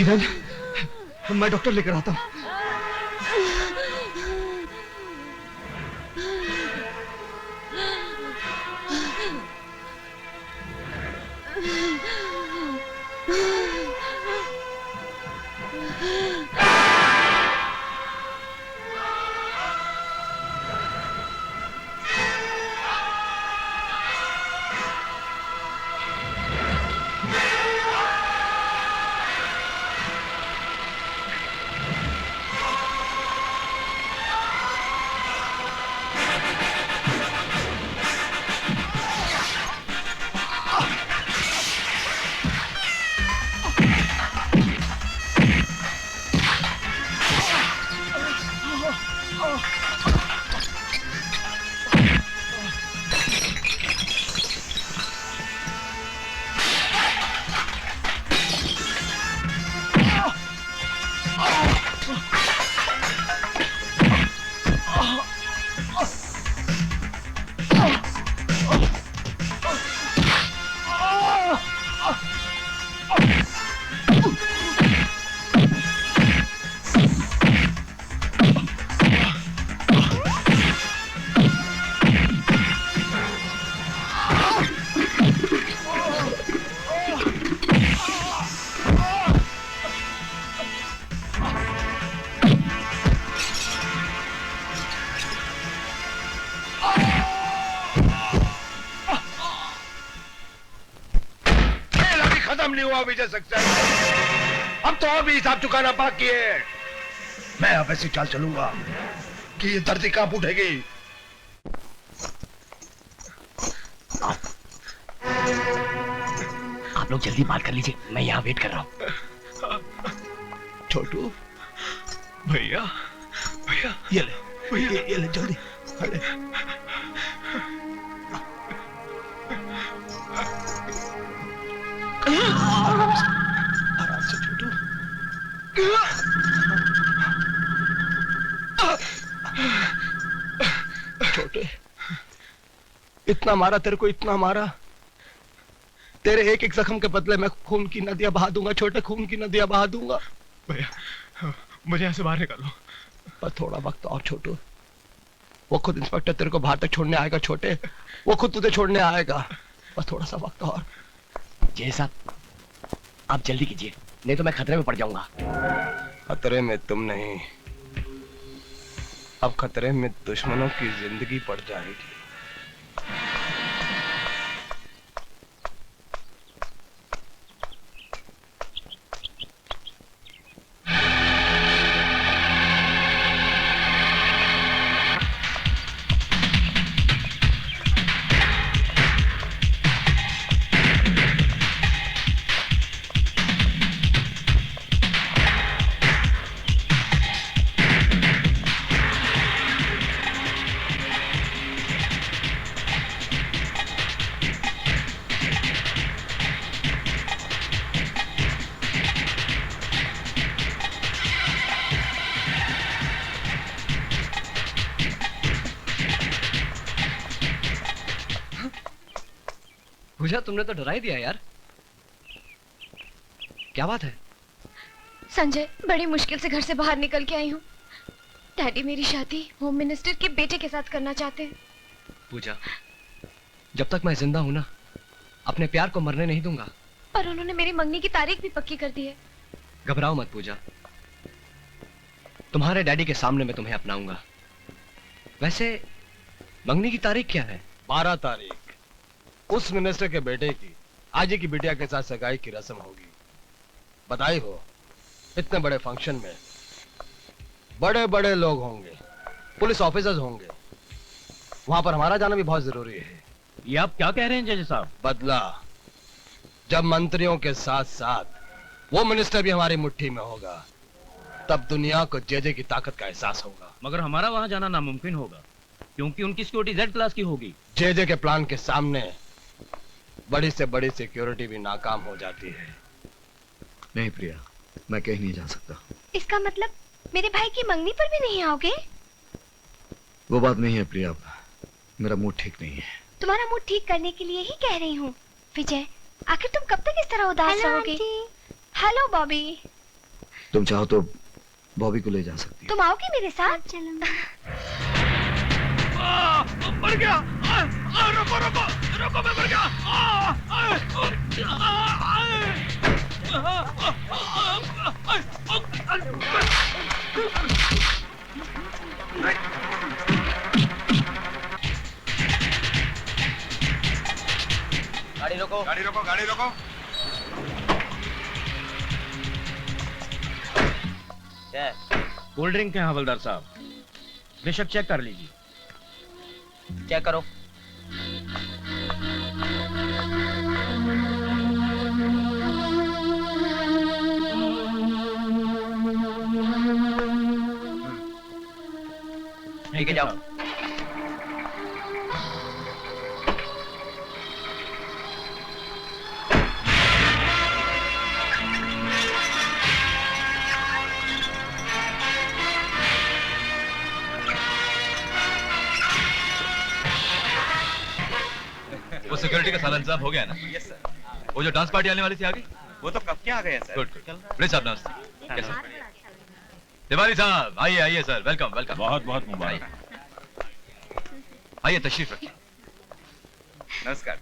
किरण, मैं डॉक्टर लेकर आता हूँ। विजय सक्सेस। अब तो और भी हिसाब चुकाना बाकी है। मैं अब ऐसी चाल चलूंगा कि ये धरती कांप उठेगी। आप लोग जल्दी बात कर लीजिए, मैं यहाँ वेट कर रहा हूँ। छोटू, भैया भैया ये ले, ये ले जल्दी। आराम से छोटू। छोटे, इतना मारा तेरे को, इतना मारा। तेरे एक एक जख्म के बदले मैं खून की नदियां बहा दूंगा छोटे, खून की नदियां बहा दूंगा। भैया मुझे यहाँ से बाहर निकालो। बस थोड़ा वक्त और छोटू, वो खुद इंस्पेक्टर तेरे को बाहर तक छोड़ने आएगा छोटे, वो खुद तुझे छोड़ने आएगा। बस थोड़ा सा वक्त और। जय साहब, आप जल्दी कीजिए, नहीं तो मैं खतरे में पड़ जाऊंगा। खतरे में तुम नहीं, अब खतरे में दुश्मनों की जिंदगी पड़ जाएगी। पूजा, तुमने तो डरा ही दिया यार। क्या बात है? संजय, बड़ी मुश्किल से घर से बाहर निकल के आई हूँ। डैडी मेरी शादी होम मिनिस्टर के बेटे के साथ करना चाहते हैं। पूजा, जब तक मैं जिंदा हूं ना, अपने प्यार को मरने नहीं दूंगा। और उन्होंने मेरी मंगनी की तारीख भी पक्की कर दी है। घबराओ मत पूजा, तुम्हारे डैडी के सामने मैं तुम्हें अपनाऊंगा। वैसे मंगनी की तारीख क्या है? 12 तारीख उस मिनिस्टर के बेटे की आजी की बिटिया के साथ सगाई की रस्म होगी। बधाई हो। इतने बड़े फंक्शन में बड़े बड़े लोग होंगे, पुलिस ऑफिसर्स होंगे, वहां पर हमारा जाना भी बहुत जरूरी है। ये आप क्या कह रहे हैं जज साहब? बदला, जब मंत्रियों के साथ साथ वो मिनिस्टर भी हमारी मुट्ठी में होगा, तब दुनिया को जेजे की ताकत का एहसास होगा। मगर हमारा वहां जाना नामुमकिन होगा, क्योंकि उनकी सिक्योरिटी जेड क्लास की होगी। जेजे के प्लान के सामने बड़ी से बड़ी सिक्योरिटी भी नाकाम हो जाती है। नहीं प्रिया, मैं कहीं नहीं जा सकता। इसका मतलब मेरे भाई की मंगनी पर भी नहीं आओगे? वो बात नहीं है प्रिया, मेरा मूड ठीक नहीं है। तुम्हारा मूड ठीक करने के लिए ही कह रही हूँ। विजय, आखिर तुम कब तक इस तरह उदास रहोगे? हेलो बॉबी। तुम चाहो तो बॉबी को ले जा सकती हो। तुम आओगे मेरे साथ? चलो। मर गया। रुको रुको रुको, मैं मर गया। गाड़ी रोको। गाड़ी रोको, गाड़ी रोको। कोल्ड ड्रिंक है हवलदार साहब, बेशक चेक कर लीजिए। चेक करो। ठीक है, जाओ। वो सिक्योरिटी का सारा इंतजाम हो गया ना? Yes sir. वो जो डांस पार्टी आने वाली थी आ गई? वो तो कब के आ गए हैं सर। Good good. प्लीज साहब नमस्ते। कैसे? तिवारी साहब आइए आइए सर, वेलकम वेलकम। बहुत बहुत मुबारक। आइए तशरीफ रखिए। नमस्कार।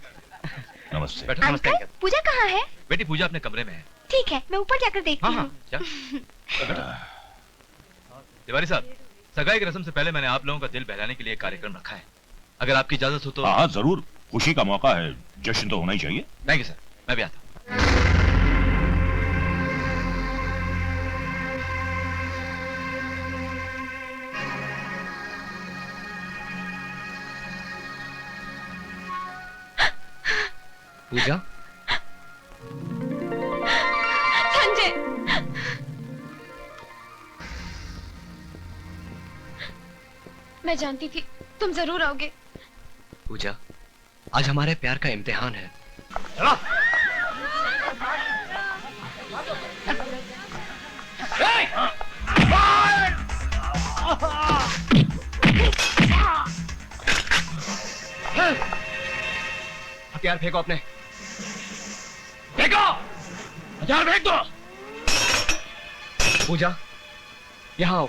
नमस्ते। बैठो। अंकल, पूजा कहाँ है? बेटी पूजा अपने कमरे में है। ठीक है, मैं ऊपर जाकर देखती हाँ हूँ। हाँ क्या? तिवारी साहब, सगाई की रस्म से पहले मैंने आप लोगों का दिल बहलाने के लिए एक कार्यक्रम रखा है। अगर आपकी इजाजत हो तो। हाँ जरूर, खुशी का मौका है, जश्न तो होना ही चाहिए। थैंक यू सर, मैं भी आता हूँ। पूजा, संजय, मैं जानती थी तुम जरूर आओगे। पूजा, आज हमारे प्यार का इम्तिहान है। हथियार फेंको अपने। फेंको, हथियार फेंक दो। पूजा, यहाँ आओ।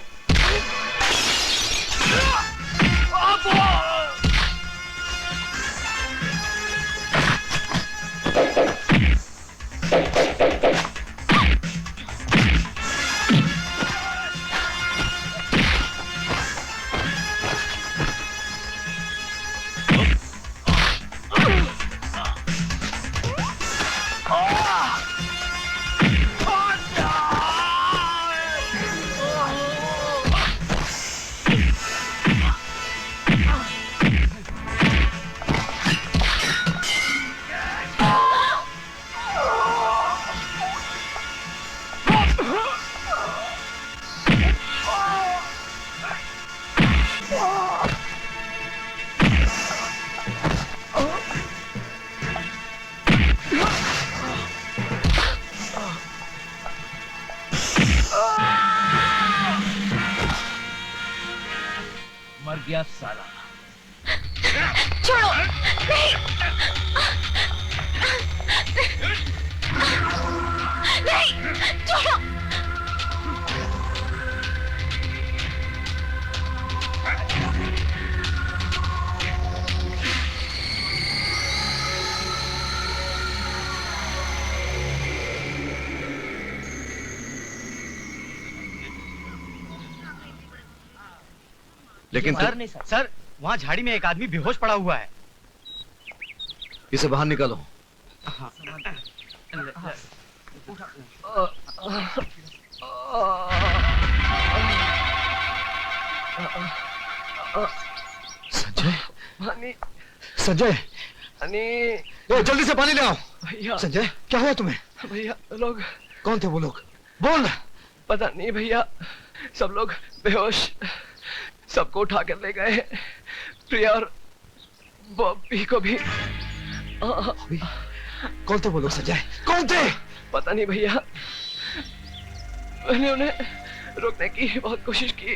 मर गया साला। छोड़ो, नहीं, नहीं, छोड़ो। लेकिन सर नहीं सर, वहाँ झाड़ी में एक आदमी बेहोश पड़ा हुआ है। इसे बाहर निकालो। संजय, पानी, संजय, पानी। ए, जल्दी से पानी ले आओ। भैया, संजय, क्या हुआ तुम्हें? भैया लोग, कौन थे वो लोग? बोल। पता नहीं भैया, सब लोग बेहोश, सबको उठा कर ले गए। प्रिया और बॉबी को भी। कौन थे वो लोग संजय? कौन थे? पता नहीं भैया, मैंने उन्हें रोकने की बहुत कोशिश की।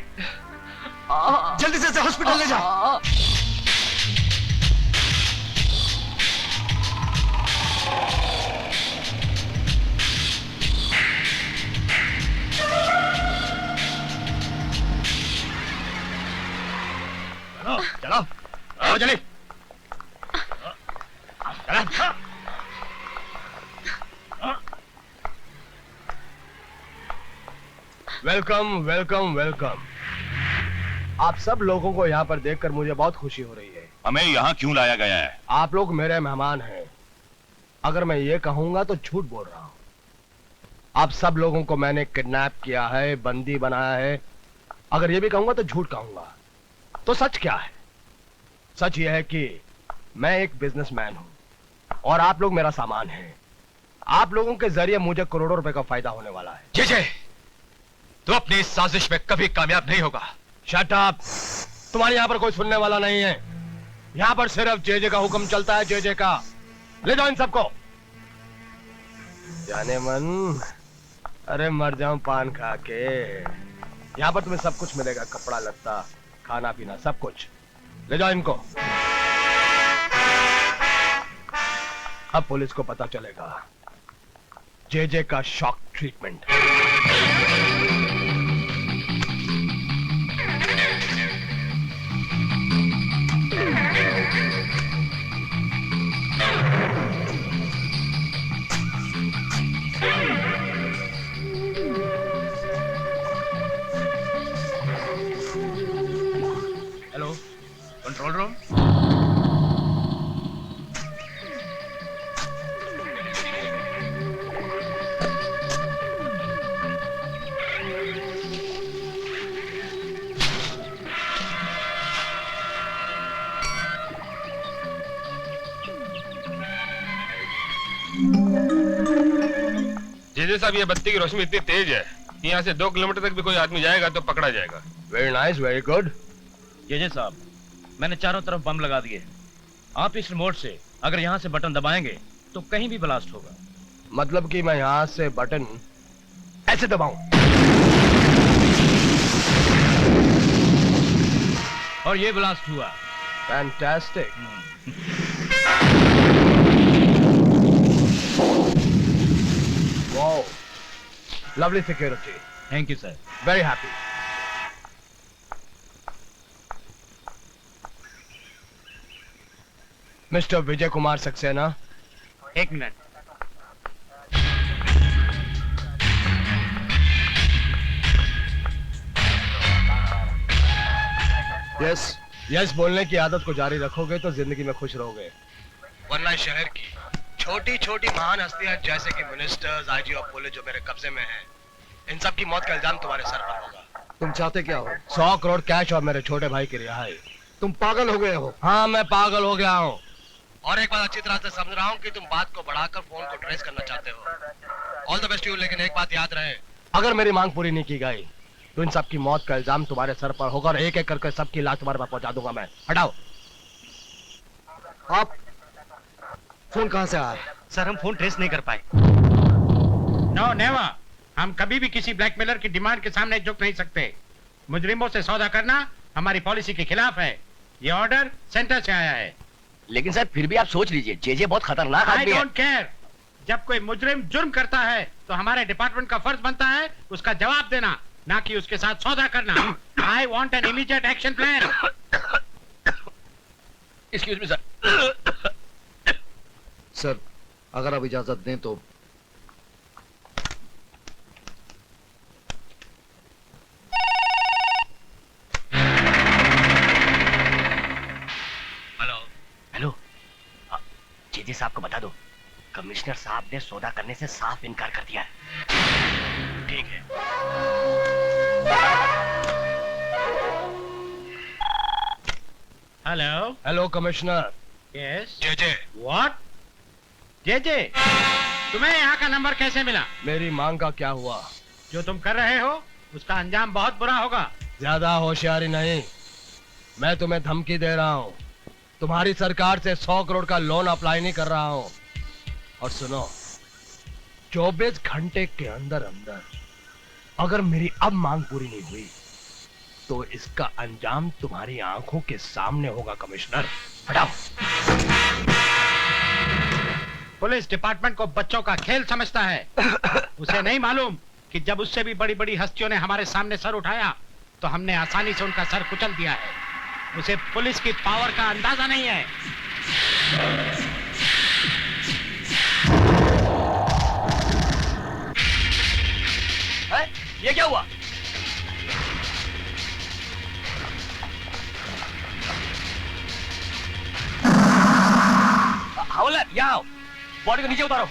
जल्दी से हॉस्पिटल ले जाओ। चलो आओ जल्दी चलो। Welcome welcome welcome. आप सब लोगों को यहाँ पर देखकर मुझे बहुत खुशी हो रही है। हमें यहाँ क्यों लाया गया है? आप लोग मेरे मेहमान हैं। अगर मैं ये कहूंगा तो झूठ बोल रहा हूं। आप सब लोगों को मैंने किडनैप किया है, बंदी बनाया है। अगर ये भी कहूंगा तो झूठ कहूंगा। तो सच क्या है? सच ये है कि मैं एक बिजनेसमैन हूं और आप लोग मेरा सामान हैं। आप लोगों के जरिए मुझे करोड़ों रुपए का फायदा होने वाला है। जे तू अपनी इस साजिश में कभी कामयाब नहीं होगा। Shut up. तुम्हारे यहाँ पर कोई सुनने वाला नहीं है। यहाँ पर सिर्फ जे का हुक्म चलता है, जे का। ले जाओ इन सबको। जाने मन, अरे मर जाऊं पान खा के। यहाँ पर तुम्हें सब कुछ मिलेगा, कपड़ा लत्ता, खाना पीना, सब कुछ। ले जाओ इनको। अब पुलिस को पता चलेगा जे का shock treatment. Hello, control room. JJ साहब, ये बत्ती की रोशनी इतनी तेज है कि यहाँ से 2 किलोमीटर तक भी कोई आदमी जाएगा तो पकड़ा जाएगा। Very nice, very good. जे साहब, मैंने चारों तरफ बम लगा दिए। आप इस रिमोट से अगर यहाँ से बटन दबाएंगे तो कहीं भी ब्लास्ट होगा। मतलब कि मैं यहाँ से बटन ऐसे दबाऊं और ये ब्लास्ट हुआ। Fantastic. Wow, lovely security. Thank you sir. Very happy. Mister Vijay Kumar Saxena. एक मिनट। यस यस बोलने की आदत को जारी रखोगे तो जिंदगी में खुश रहोगे, वरना शहर की छोटी छोटी महान हस्तियां जैसे कि मिनिस्टर्स, आईजी और पुलिस जो मेरे कब्जे में हैं, इन सब की मौत का इल्जाम तुम्हारे सर पर होगा। तुम चाहते क्या हो? 100 करोड़ कैश और मेरे छोटे भाई की रिहाई। तुम पागल हो गए हो? हाँ, मैं पागल हो गया हूँ। और एक बात अच्छी तरह से समझ रहा हूँ कि तुम बात को बढ़ाकर फोन को ट्रेस करना चाहते हो। All the best you. लेकिन एक बात याद रहे, अगर मेरी मांग पूरी नहीं की गई तो इन सब की मौत का इल्जाम तुम्हारे सर पर होगा और एक एक करके सबकी लाश तुम्हारे पास पहुंचा दूंगा मैं। हटाओ। आप फोन कहां से आया? सर, हम फोन ट्रेस नहीं कर पाए। No never. हम कभी भी किसी ब्लैकमेलर की डिमांड के सामने झुक नहीं सकते। मुजरिमों से सौदा करना हमारी पॉलिसी के खिलाफ है। ये ऑर्डर सेंटर से आया है। लेकिन सर, फिर भी आप सोच लीजिए, जे बहुत खतरनाक आई आदमी है। Don't care. जब कोई मुजरिम जुर्म करता है तो हमारे डिपार्टमेंट का फर्ज बनता है उसका जवाब देना, ना कि उसके साथ सौदा करना। I want an immediate action plan. Excuse me sir. Sir, अगर आप इजाजत दें तो। Hello hello. जे साहब को बता दो, कमिश्नर साहब ने सौदा करने से साफ इनकार कर दिया है। ठीक है। Hello hello commissioner. यस। जे व्हाट? जे तुम्हें यहाँ का नंबर कैसे मिला? मेरी मांग का क्या हुआ? जो तुम कर रहे हो उसका अंजाम बहुत बुरा होगा। ज्यादा होशियारी नहीं, मैं तुम्हें धमकी दे रहा हूँ। तुम्हारी सरकार से 100 करोड़ का लोन अप्लाई नहीं कर रहा हूँ। और सुनो, 24 घंटे के अंदर अंदर अगर मेरी अब मांग पूरी नहीं हुई तो इसका अंजाम तुम्हारी आंखों के सामने होगा। कमिश्नर, हटाओ। पुलिस डिपार्टमेंट को बच्चों का खेल समझता है। उसे नहीं मालूम कि जब उससे भी बड़ी बड़ी हस्तियों ने हमारे सामने सर उठाया तो हमने आसानी से उनका सर कुचल दिया है। उसे पुलिस की पावर का अंदाजा नहीं है। ये क्या हुआ? हवलदार, यहाँ आओ, बॉडी को नीचे उतारो।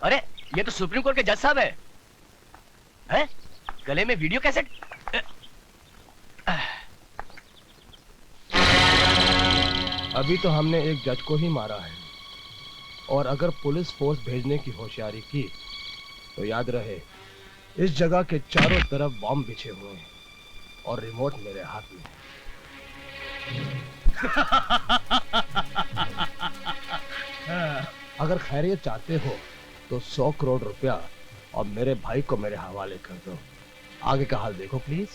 अरे ये तो सुप्रीम कोर्ट के जज साहब है। हैं? गले में वीडियो कैसेट। अभी तो हमने एक जज को ही मारा है, और अगर पुलिस फोर्स भेजने की होशियारी की तो याद रहे इस जगह के चारों तरफ बॉम्ब बिछे हुए हैं और रिमोट मेरे हाथ में है। अगर खैरियत चाहते हो तो 100 करोड़ रुपया और मेरे भाई को मेरे हवाले कर दो। आगे का हाल देखो प्लीज।